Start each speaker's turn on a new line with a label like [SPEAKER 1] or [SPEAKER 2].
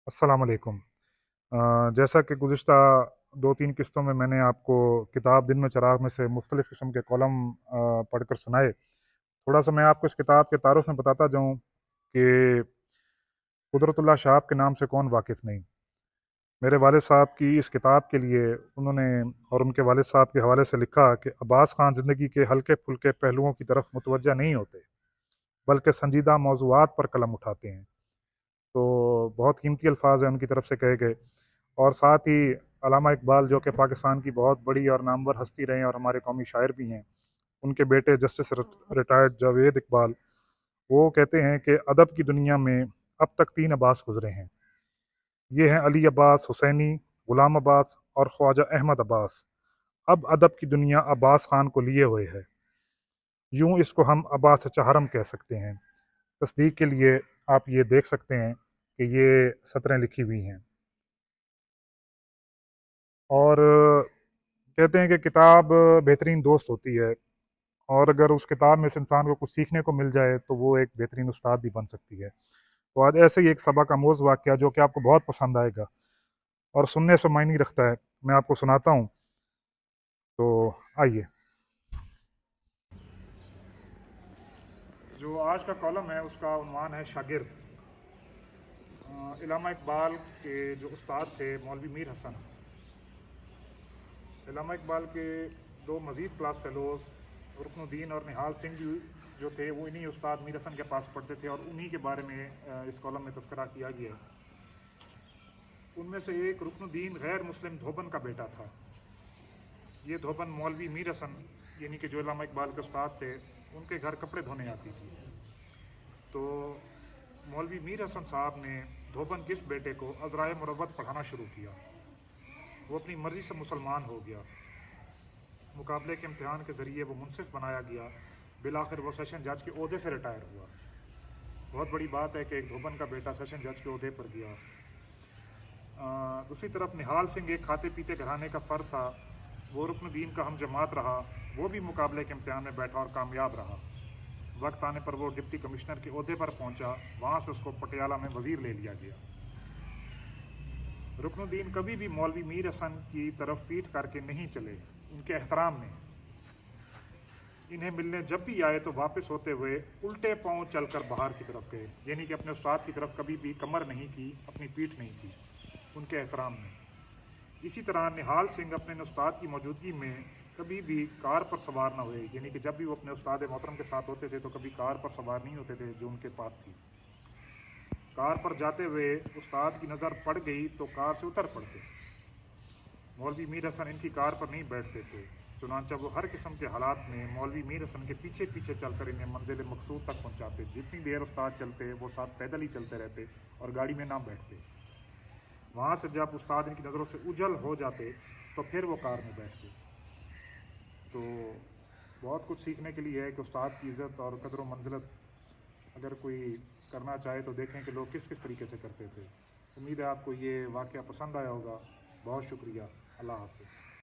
[SPEAKER 1] अस्सलाम वालेकुम। जैसा कि गुज़िश्ता 2-3 किस्तों में मैंने आपको किताब दिन में चराग़ में से मुख्तलिफ़ किस्म के कॉलम पढ़कर सुनाए। थोड़ा-सा मैं आपको इस किताब के तारुफ़ में बताता जाऊँ कि कुदरतुल्लाह शाह के नाम से कौन वाकिफ़ नहीं। मेरे वालिद साहब की इस किताब के लिए उन्होंने और उनके वालिद साहब के हवाले से लिखा कि अब्बास ख़ान ज़िंदगी के हल्के-फुल्के पहलुओं की तरफ मुतवज्जा नहीं होते, बल्कि संजीदा मौज़ूआत पर कलम उठाते हैं। तो बहुत कीमती अल्फ़ाज़ हैं उनकी तरफ से कहे गए। और साथ ही अल्लामा इकबाल, जो कि पाकिस्तान की बहुत बड़ी और नामवर हस्ती रहे हैं और हमारे कौमी शायर भी हैं, उनके बेटे जस्टिस रिटायर्ड जावेद इकबाल, वो कहते हैं कि अदब की दुनिया में अब तक 3 अब्बास गुज़रे हैं। ये हैं अली अब्बास हुसैनी, ग़ुलाम अब्बास और ख्वाजा अहमद अब्बास। अब अदब की दुनिया अब्बास ख़ान को लिए हुए है। यूँ इसको हम अब्बास चहरम कह सकते हैं। तस्दीक के लिए आप ये देख सकते हैं कि ये सतरें लिखी हुई हैं। और कहते हैं कि किताब बेहतरीन दोस्त होती है, और अगर उस किताब में से इंसान को कुछ सीखने को मिल जाए तो वो एक बेहतरीन उस्ताद भी बन सकती है। तो आज ऐसे ही एक सबक आमोज़ वाक़या जो कि आपको बहुत पसंद आएगा और सुनने से मायने रखता है, मैं आपको सुनाता हूँ। तो आइए। जो आज का कॉलम है उसका उन्वान है शागिर्द। इल्लामा इकबाल के जो उस्ताद थे मौलवी मीर हसन, इल्लामा इकबाल के 2 मज़ीद क्लास फ़ेलोज़ रुकनुद्दीन और निहाल सिंह भी जो थे वो इन्हीं उस्ताद मीर हसन के पास पढ़ते थे, और उन्हीं के बारे में इस कॉलम में तज़किरा किया गया है। उनमें से एक रुकनुद्दीन गैर मुस्लिम धोबन का बेटा था। ये धोबन मौलवी मीर हसन यानी कि जो इल्लामा इकबाल के उस्ताद थे, उनके घर कपड़े धोने आती थी। तो मौलवी मीर हसन साहब ने धोबन के इस बेटे को अज़राए मुरव्वत पढ़ाना शुरू किया। वो अपनी मर्ज़ी से मुसलमान हो गया। मुकाबले के इम्तिहान के ज़रिए वो मुनसिफ बनाया गया। बिलाखिर वो सेशन जज के ओहदे से रिटायर हुआ। बहुत बड़ी बात है कि एक धोबन का बेटा सेशन जज के ओहदे पर गया। दूसरी तरफ निहाल सिंह एक खाते पीते घराने का फ़र्द था। वो रुकनुद्दीन का हम जमात रहा। वो भी मुकाबले के इम्तिहान में बैठा और कामयाब रहा। वक्त आने पर वो डिप्टी कमिश्नर के ओहदे पर पहुंचा। वहाँ से उसको पटियाला में वज़ीर ले लिया गया। रुकनुद्दीन कभी भी मौलवी मीर हसन की तरफ पीठ करके नहीं चले। उनके एहतराम में इन्हें मिलने जब भी आए तो वापस होते हुए उल्टे पांव चलकर बाहर की तरफ गए, यानी कि अपने उस्ताद की तरफ कभी भी कमर नहीं की, अपनी पीठ नहीं की, उनके एहतराम में। इसी तरह निहाल सिंह अपने उस्ताद की मौजूदगी में कभी भी कार पर सवार न हुए, यानी कि जब भी वो अपने उस्ताद मोहतरम के साथ होते थे तो कभी कार पर सवार नहीं होते थे जो उनके पास थी। कार पर जाते हुए उस्ताद की नज़र पड़ गई तो कार से उतर पड़ते। मौलवी मीर हसन इनकी कार पर नहीं बैठते थे, चुनांचा वो हर किस्म के हालात में मौलवी मीर हसन के पीछे पीछे चलकर इन्हें मंजिल मकसूद तक पहुंचाते। जितनी देर उस्ताद चलते वो साथ पैदल ही चलते रहते और गाड़ी में ना बैठते। वहाँ से जब उस्ताद इनकी नज़रों से उजल हो जाते तो फिर वो कार में बैठते। तो बहुत कुछ सीखने के लिए है कि उस्ताद की इज़्ज़त और कदर व मंजिलत अगर कोई करना चाहे तो देखें कि लोग किस किस तरीके से करते थे। उम्मीद है आपको ये वाक़या पसंद आया होगा। बहुत शुक्रिया। अल्लाह हाफ़िज़।